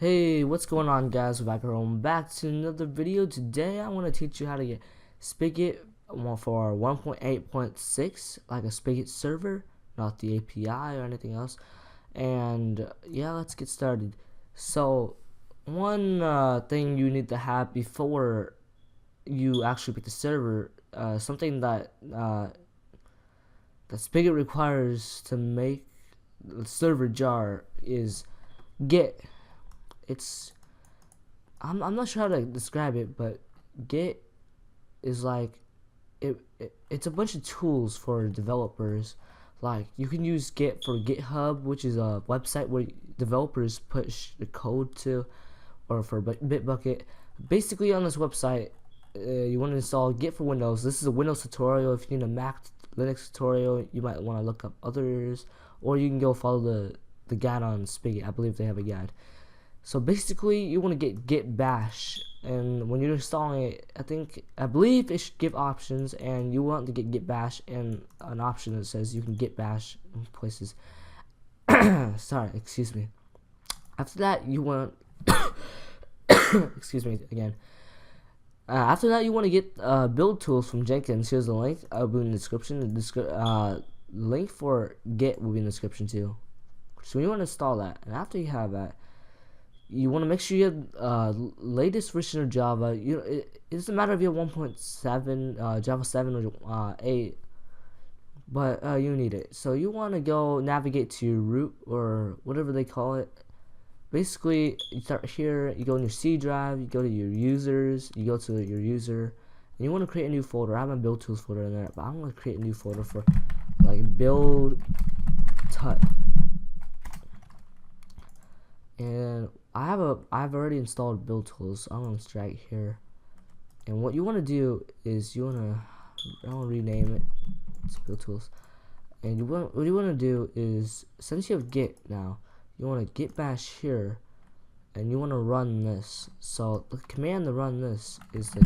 Hey, what's going on, guys? Vakar, back to another video. Today I want to teach you how to get Spigot for 1.8.6, like a Spigot server, not the API or anything else. And yeah, let's get started. So one thing you need to have before you actually pick the server, something that Spigot requires to make the server jar is Git. I'm not sure how to describe it, but Git is like it's a bunch of tools for developers. Like you can use Git for GitHub, which is a website where developers push the code to, or for Bitbucket. Basically, on this website, you want to install Git for Windows. This is a Windows tutorial. If you need a Mac Linux tutorial, you might want to look up others, or you can go follow the guide on Spigot. I believe they have a guide. So basically, you want to get Git Bash, and when you're installing it, I believe it should give options, and you want to get Git Bash and an option that says you can Git Bash in places. Sorry, excuse me. After that, you want excuse me again. After that, you want to get BuildTools from Jenkins. Here's the link. I'll be in the description. The link for Git will be in the description too. So you want to install that, and after you have that, you want to make sure you have latest version of Java. It doesn't matter if you have 1.7, Java 7 or 8, but you need it. So you want to go navigate to your root or whatever they call it. Basically, you start here. You go in your C drive. You go to your users. You go to your user, and you want to create a new folder. I have my BuildTools folder in there, but I'm going to create a new folder for like build TUT. And I've already installed BuildTools, so I'm gonna drag here. And what you want to do is I'll rename it. It's BuildTools. And what you want to do is, since you have Git now, you want to Git Bash here, and you want to run this. So the command to run this is the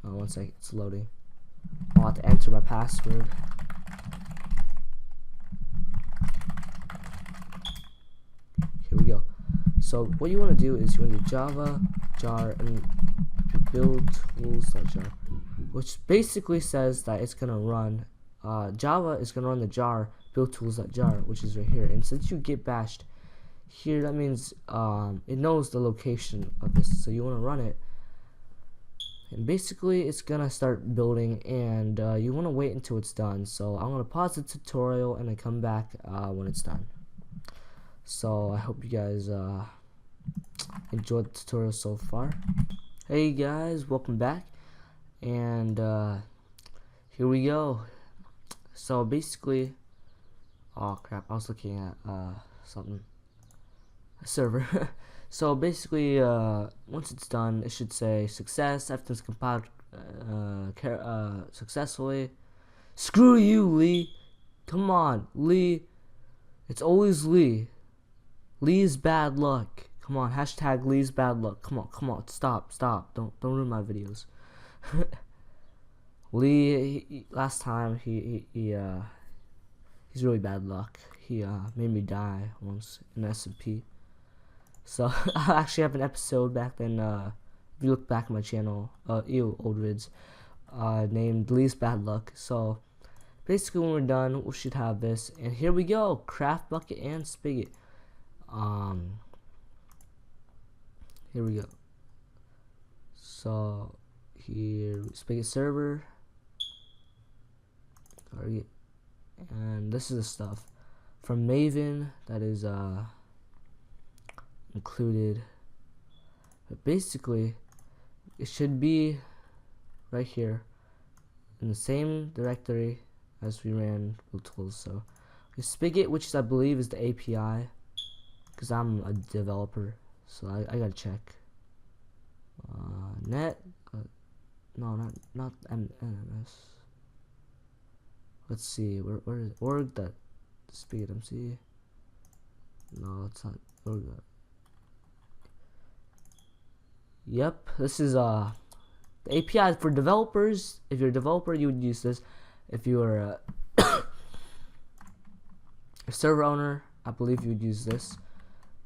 one second, it's loading. I'll have to enter my password. Here we go. So what you want to do is you want to do Java jar and BuildTools.jar, which basically says that it's gonna run Java is gonna run the jar BuildTools.jar, which is right here. And since you get bashed here, that means it knows the location of this. So you want to run it, and basically it's gonna start building, and you want to wait until it's done. So I'm gonna pause the tutorial and then come back when it's done. So I hope you guys enjoyed the tutorial so far. Hey guys, welcome back, and here we go. So basically, oh crap, I was looking at a server. So basically, once it's done, it should say success. Everything's compiled successfully. Screw you, Lee. Come on, Lee. It's always Lee. Lee's bad luck. Come on, hashtag Lee's bad luck. Come on, stop. Don't ruin my videos. Lee, last time he's really bad luck. He made me die once in SMP. So I actually have an episode back then. If you look back at my channel, old vids, named Lee's bad luck. So basically, when we're done, we should have this. And here we go, Craft Bucket and Spigot. Here we go. So here, Spigot server, target, and this is the stuff from Maven that is included. But basically, it should be right here in the same directory as we ran BuildTools. So Spigot, which I believe is the API, because I'm a developer, so I gotta check. Net, no, not MNS. Let's see, where is org that Spigot MC? No, it's not org. Yep, this is the API for developers. If you're a developer, you would use this. If you're a server owner, I believe you would use this.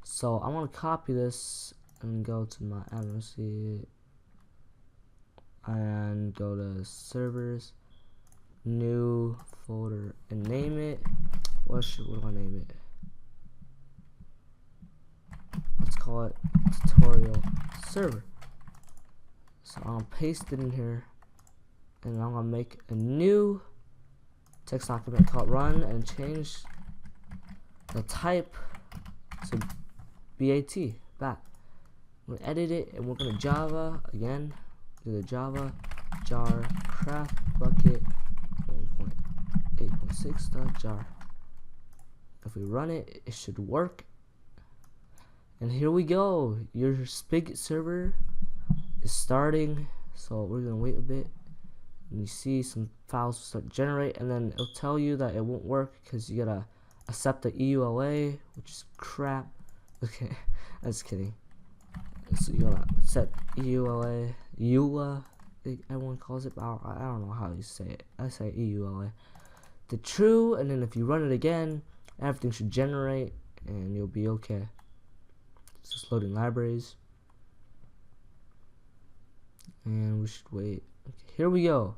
So I want to copy this and go to my admin and go to servers, new folder, and name it. What do I name it? Let's call it tutorial server. So I'm gonna paste it in here, and I'm gonna make a new text document called run and change the type to bat. We're gonna edit it, and we're gonna Java again. Do the Java jar craft bucket 1.8.6.jar. If we run it, it should work. And here we go. Your Spigot server is starting. So we're gonna wait a bit. And you see some files start to generate, and then it'll tell you that it won't work because you gotta accept the EULA, which is crap. Okay, I'm just kidding. So you gotta set EULA, EULA, everyone calls it, but I don't know how you say it. I say EULA. The true, and then if you run it again, everything should generate, and you'll be okay. It's just loading libraries, and we should wait. Okay, here we go.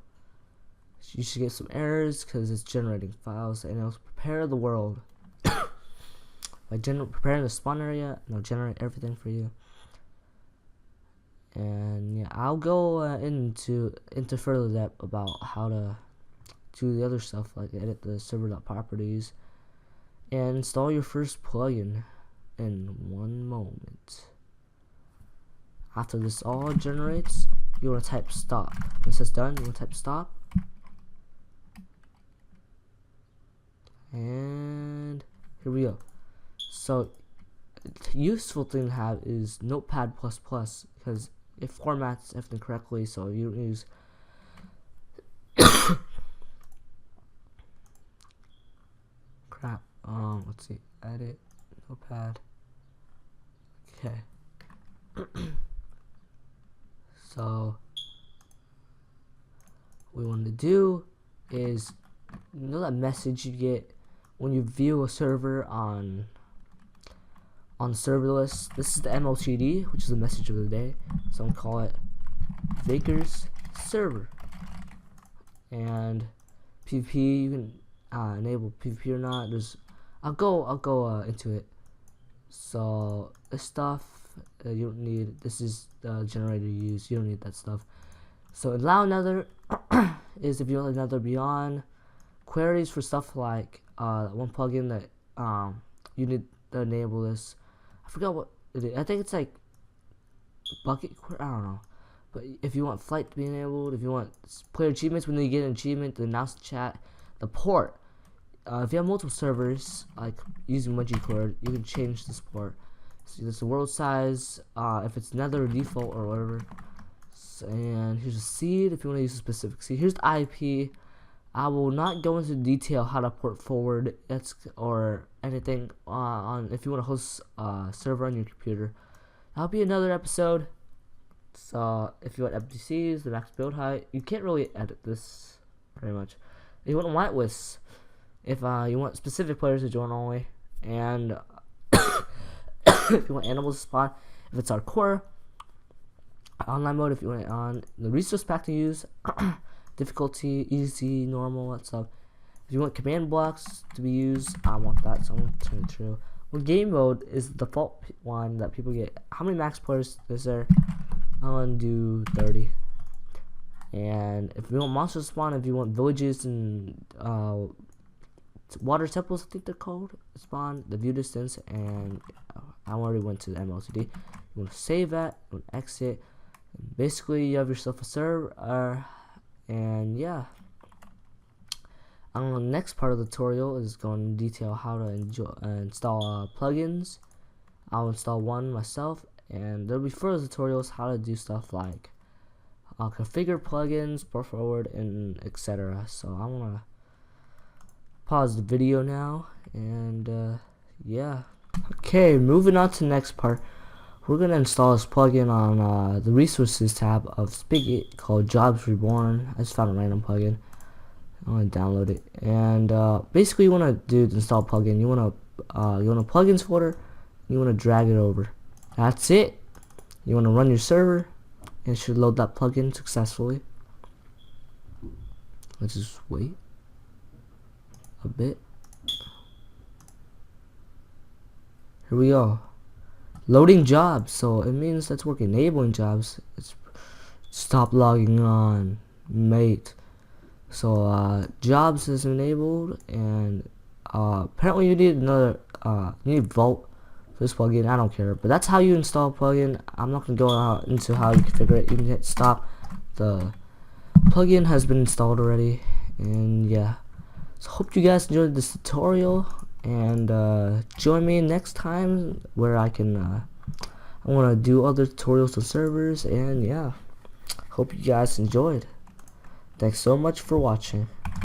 You should get some errors because it's generating files, and it'll prepare the world. By preparing the spawn area, and it'll generate everything for you. And yeah, I'll go into further depth about how to do the other stuff, like edit the server.properties and install your first plugin in one moment. After this all generates, you want to type stop. When it says done, you want to type stop. And here we go. So useful thing to have is Notepad++, because it formats everything correctly, so you don't use crap. Let's see, edit Notepad. Okay. So what we want to do is, you know that message you get when you view a server on serverless? This is the MOTD, which is the message of the day. So I'm gonna call it Vakar's server. And PvP, you can enable PvP or not. I'll go into it. So this stuff you don't need. This is the generator you use. You don't need that stuff. So allow another is if you want another beyond queries for stuff like one plugin that you need to enable this. I forgot what it is. I think it's like bucket. I don't know. But if you want flight to be enabled, if you want player achievements, when you get an achievement, the announce the chat, the port. If you have multiple servers, like using multi-core, you can change this port. So there's the world size, if it's nether default or whatever. So, and here's a seed if you want to use a specific seed. Here's the IP. I will not go into detail how to port forward or anything on if you want to host a server on your computer. That'll be another episode. So if you want FTCs, the max build height, you can't really edit this very much. If you want white lists, if you want specific players to join only, and if you want animals to spawn, if it's our core online mode, if you want it on the resource pack to use. Difficulty, easy, normal, that stuff. If you want command blocks to be used, I want that, so I'm going to turn it true. Well, game mode is the default one that people get. How many max players is there? I'm going to do 30. And if you want monsters to spawn, if you want villages and water temples, I think they're called, spawn, the view distance, and I already went to the MLCD. You want to save that, you want to exit. And basically, you have yourself a server. And yeah, the next part of the tutorial is going to detail how to install plugins. I'll install one myself, and there'll be further tutorials how to do stuff like configure plugins, port forward, and etc. So I'm gonna pause the video now, and yeah. Okay, moving on to the next part. We're going to install this plugin on the resources tab of Spigot called Jobs Reborn. I just found a random plugin. I'm going to download it. And basically you want to do the install plugin. You want a plugins folder, You want to drag it over. That's it. You want to run your server, and it should load that plugin successfully. Let's just wait a bit. Here we go. Loading jobs. So it means that's working. Enabling jobs. It's stop logging on, mate. So jobs is enabled, and apparently you need another you need Vault for this plugin. I don't care, but that's how you install a plugin. I'm not gonna go into how you configure it. You can hit stop. The plugin has been installed already, and yeah. So hope you guys enjoyed this tutorial, and join me next time where I want to do other tutorials on servers, and yeah. Hope you guys enjoyed. Thanks so much for watching.